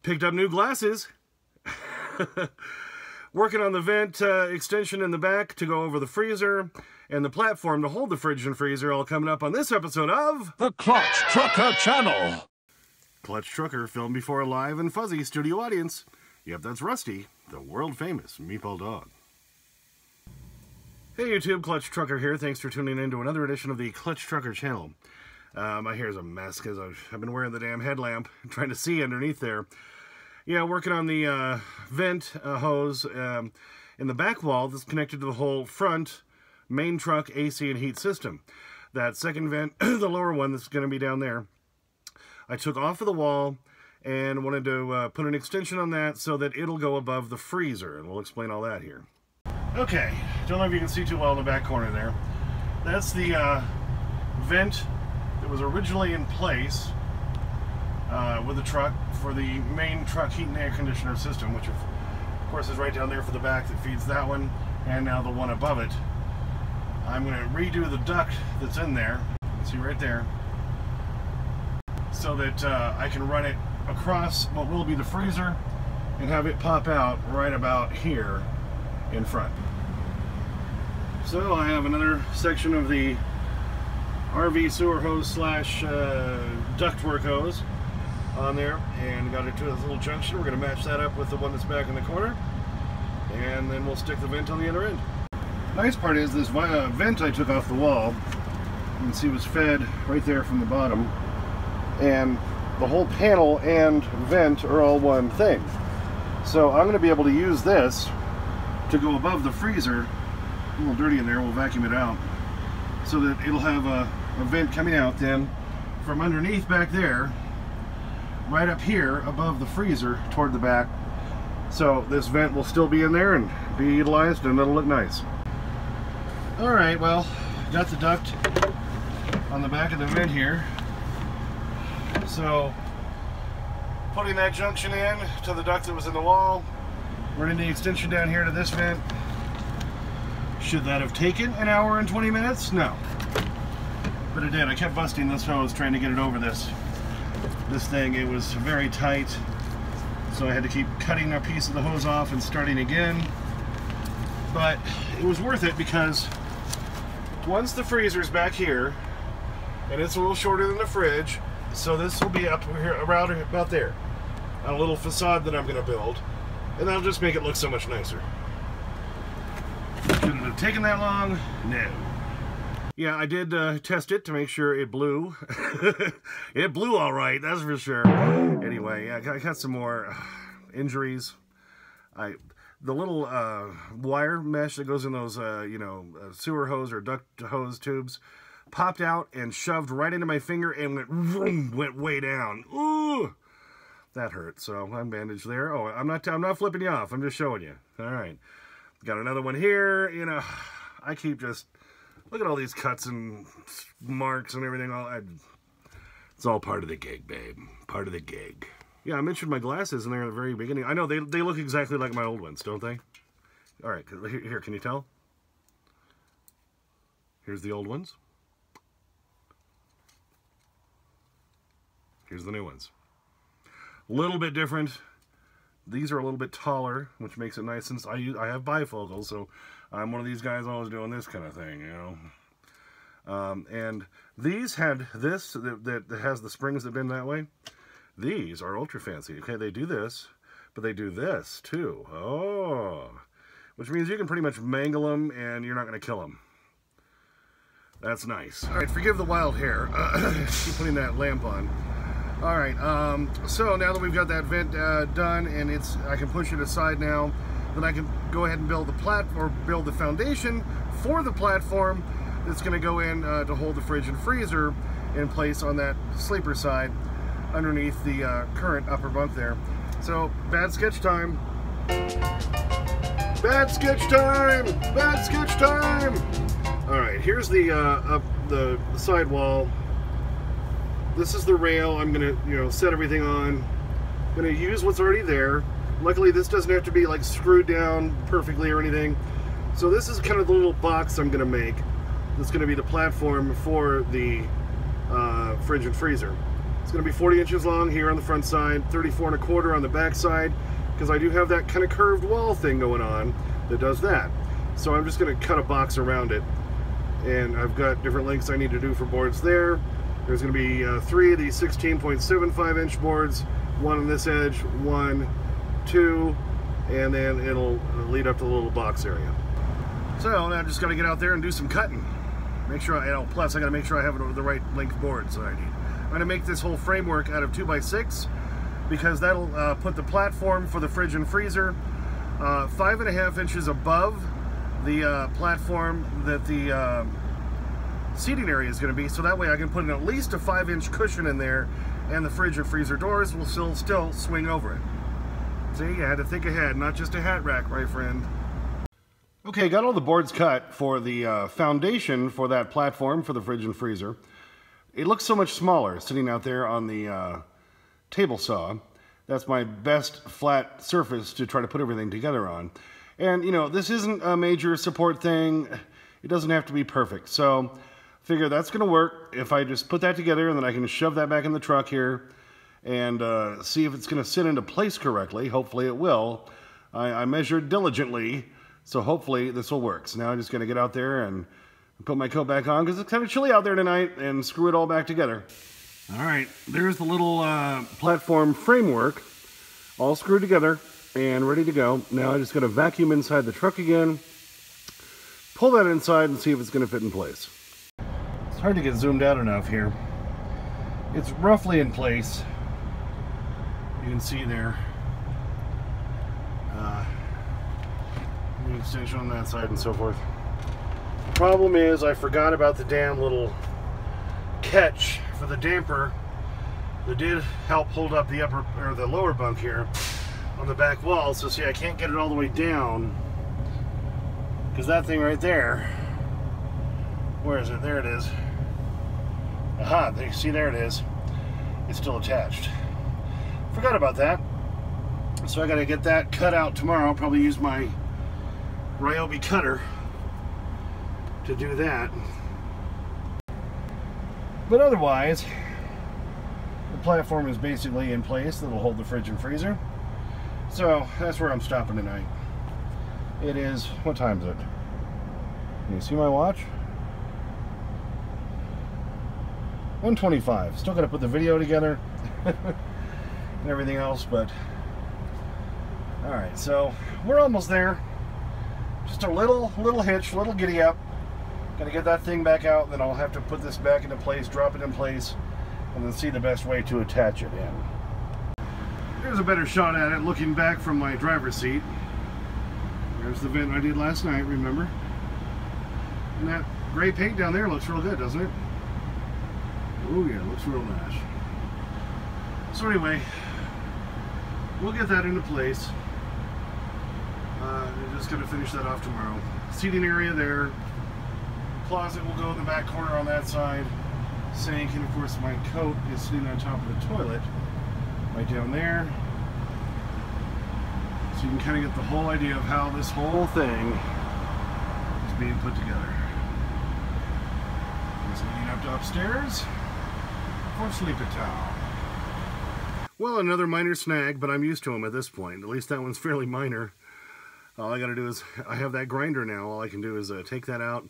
Picked up new glasses. Working on the vent extension in the back to go over the freezer and the platform to hold the fridge and freezer, all coming up on this episode of the Clutch Trucker Channel. Clutch Trucker, filmed before a live and fuzzy studio audience. Yep, that's Rusty, the world-famous meatball dog. Hey YouTube, Clutch Trucker here. Thanks for tuning in to another edition of the Clutch Trucker Channel. My hair's a mess because I've been wearing the damn headlamp and trying to see underneath there. Yeah, working on the vent hose in the back wall that's connected to the whole front main truck AC and heat system. That second vent, the lower one that's going to be down there, I took off of the wall and wanted to put an extension on that so that it'll go above the freezer, and we'll explain all that here. Okay, don't know if you can see too well in the back corner there. That's the vent that was originally in place with the truck for the main truck heat and air conditioner system, which of course is right down there for the back that feeds that one, and now the one above it. I'm going to redo the duct that's in there, you can see right there, so that I can run it across what will be the freezer and have it pop out right about here in front. So I have another section of the RV sewer hose slash ductwork hose on there, and got it to this little junction. We're going to match that up with the one that's back in the corner, and then we'll stick the vent on the other end. Nice part is this vent I took off the wall, you can see was fed right there from the bottom, and the whole panel and vent are all one thing. So I'm going to be able to use this to go above the freezer. A little dirty in there, we'll vacuum it out, so that it'll have a vent coming out then from underneath back there, right up here above the freezer toward the back. So this vent will still be in there and be utilized, and it'll look nice. Alright, well, got the duct on the back of the vent here. So putting that junction in to the duct that was in the wall, running the extension down here to this vent. Should that have taken an hour and 20 minutes? No. But it did. I kept busting this hose trying to get it over this thing. It was very tight, so I had to keep cutting a piece of the hose off and starting again. But it was worth it, because once the freezer's back here, and it's a little shorter than the fridge, so this will be up here around about there, a little facade that I'm going to build, and that'll just make it look so much nicer. Could it have taken that long? No. Yeah, I did test it to make sure it blew. It blew all right, that's for sure. Anyway, yeah, I got some more injuries. The little wire mesh that goes in those, sewer hose or duct hose tubes popped out and shoved right into my finger and went vroom, went way down. Ooh, that hurt. So I'm bandaged there. Oh, I'm not flipping you off. I'm just showing you. All right, got another one here. You know, I keep just look at all these cuts and marks and everything. It's all part of the gig, babe. Part of the gig. Yeah, I mentioned my glasses in there at the very beginning. I know they look exactly like my old ones, don't they? All right, here, can you tell? Here's the old ones. Here's the new ones. A little bit different. These are a little bit taller, which makes it nice, since I have bifocals, so I'm one of these guys always doing this kind of thing, you know. And these had this that has the springs that bend that way. These are ultra fancy. Okay, they do this, but they do this too. Oh, which means you can pretty much mangle them and you're not going to kill them. That's nice. All right, forgive the wild hair. Keep putting that lamp on. All right, so now that we've got that vent done and I can push it aside now, then I can go ahead and build the foundation for the platform that's going to go in to hold the fridge and freezer in place on that sleeper side underneath the current upper bunk there. So, bad sketch time. Bad sketch time! Bad sketch time! All right, here's the side wall. This is the rail I'm gonna, set everything on. I'm gonna use what's already there. Luckily, this doesn't have to be like screwed down perfectly or anything. So this is kind of the little box I'm gonna make. That's gonna be the platform for the fridge and freezer. It's going to be 40 inches long here on the front side, 34 1/4 on the back side, because I do have that kind of curved wall thing going on that does that. So I'm just going to cut a box around it, and I've got different lengths I need to do for boards there. There's going to be 3 of these 16.75 inch boards, one on this edge, 1, 2, and then it'll lead up to the little box area. So now I'm just going to get out there and do some cutting. Make sure plus I got to make sure I have the right length boards that I need. I'm going to make this whole framework out of 2x6 because that'll put the platform for the fridge and freezer 5.5 inches above the platform that the seating area is going to be, so that way I can put in at least a 5-inch cushion in there, and the fridge and freezer doors will still swing over it. See, I had to think ahead, not just a hat rack, right, friend? Okay, got all the boards cut for the foundation for that platform for the fridge and freezer. It looks so much smaller sitting out there on the table saw. That's my best flat surface to try to put everything together on. And, you know, this isn't a major support thing. It doesn't have to be perfect. So, figure that's going to work if I just put that together, and then I can shove that back in the truck here and see if it's going to sit into place correctly. Hopefully it will. I measured diligently, so hopefully this will work. So now I'm just going to get out there and put my coat back on because it's kind of chilly out there tonight, and screw it all back together. All right, there's the little platform framework all screwed together and ready to go. Now I just got to vacuum inside the truck again, pull that inside and see if it's going to fit in place. It's hard to get zoomed out enough here. It's roughly in place. You can see there. The extension on that side and so forth. The problem is I forgot about the damn little catch for the damper that did help hold up the upper or the lower bunk here on the back wall. So see, I can't get it all the way down because that thing right there, where is it? There it is. Aha, see, there it is. It's still attached. Forgot about that. So I got to get that cut out tomorrow. I'll probably use my Ryobi cutter to do that. But otherwise, the platform is basically in place. That'll hold the fridge and freezer. So that's where I'm stopping tonight. It is, what time is it? Can you see my watch? 1:25. Still got to put the video together and everything else, but all right. So we're almost there. Just a little hitch, little giddy up. Got to get that thing back out, then I'll have to put this back into place, drop it in place, and then see the best way to attach it in. Here's a better shot at it looking back from my driver's seat. There's the vent I did last night, remember? And that gray paint down there looks real good, doesn't it? Oh yeah, it looks real nice. So anyway, we'll get that into place. I'm just going to finish that off tomorrow. Seating area there. Closet will go in the back corner on that side. Sink, and of course my coat is sitting on top of the toilet right down there. So you can kind of get the whole idea of how this whole thing is being put together. Just leading up to upstairs for sleepy time. Well, another minor snag, but I'm used to them at this point. At least that one's fairly minor. All I got to do is, I have that grinder now. All I can do is take that out,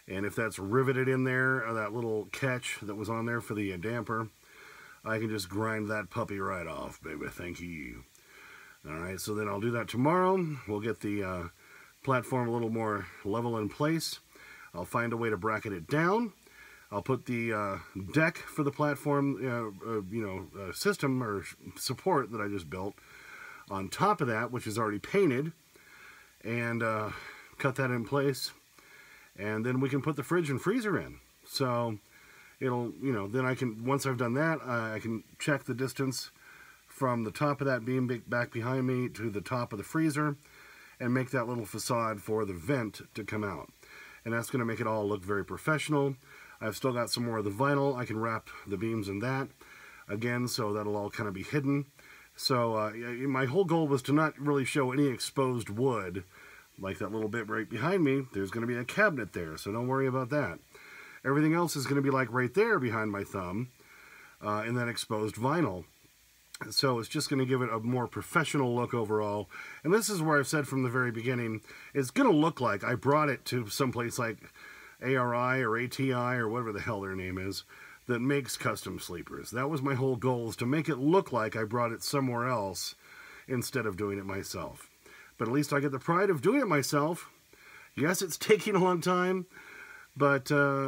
and if that's riveted in there, or that little catch that was on there for the damper, I can just grind that puppy right off, baby. Thank you. All right, so then I'll do that tomorrow. We'll get the platform a little more level in place. I'll find a way to bracket it down. I'll put the deck for the platform, system or support that I just built on top of that, which is already painted, and cut that in place. And then we can put the fridge and freezer in. So it'll, then I can, once I've done that, I can check the distance from the top of that beam back behind me to the top of the freezer and make that little facade for the vent to come out. And that's going to make it all look very professional. I've still got some more of the vinyl. I can wrap the beams in that again, so that'll all kind of be hidden. So my whole goal was to not really show any exposed wood, like that little bit right behind me. There's going to be a cabinet there, so don't worry about that. Everything else is going to be like right there behind my thumb. and then exposed vinyl. So it's just going to give it a more professional look overall. And this is where I've said from the very beginning, it's going to look like I brought it to someplace like ARI or ATI or whatever the hell their name is, that makes custom sleepers. That was my whole goal, is to make it look like I brought it somewhere else instead of doing it myself. But at least I get the pride of doing it myself. Yes, it's taking a long time, but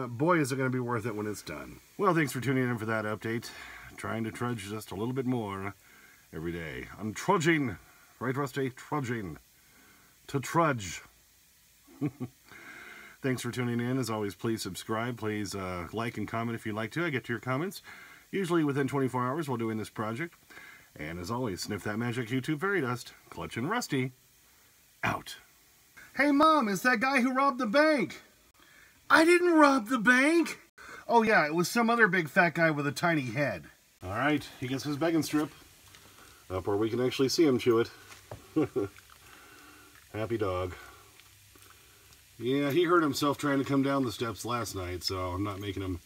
boy, is it going to be worth it when it's done. Well, thanks for tuning in for that update. Trying to trudge just a little bit more every day. I'm trudging, right, Rusty? Trudging. To trudge. Thanks for tuning in. As always, please subscribe. Please like and comment if you'd like to. I get to your comments usually within 24 hours while doing this project. And as always, sniff that magic YouTube fairy dust. Clutch and Rusty, out. Hey, Mom, it's that guy who robbed the bank. I didn't rob the bank. Oh, yeah, it was some other big fat guy with a tiny head. All right, he gets his begging strip up where we can actually see him chew it. Happy dog. Yeah, he hurt himself trying to come down the steps last night, so I'm not making him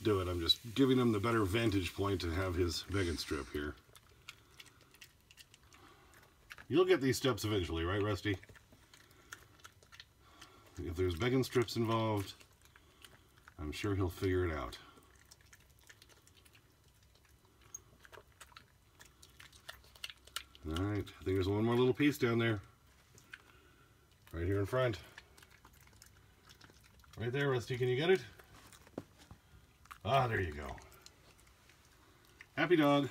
do it. I'm just giving him the better vantage point to have his begging strip here. You'll get these steps eventually, right, Rusty? If there's begging strips involved, I'm sure he'll figure it out. Alright, I think there's one more little piece down there. Right here in front. Right there, Rusty, can you get it? Ah, there you go. Happy dog.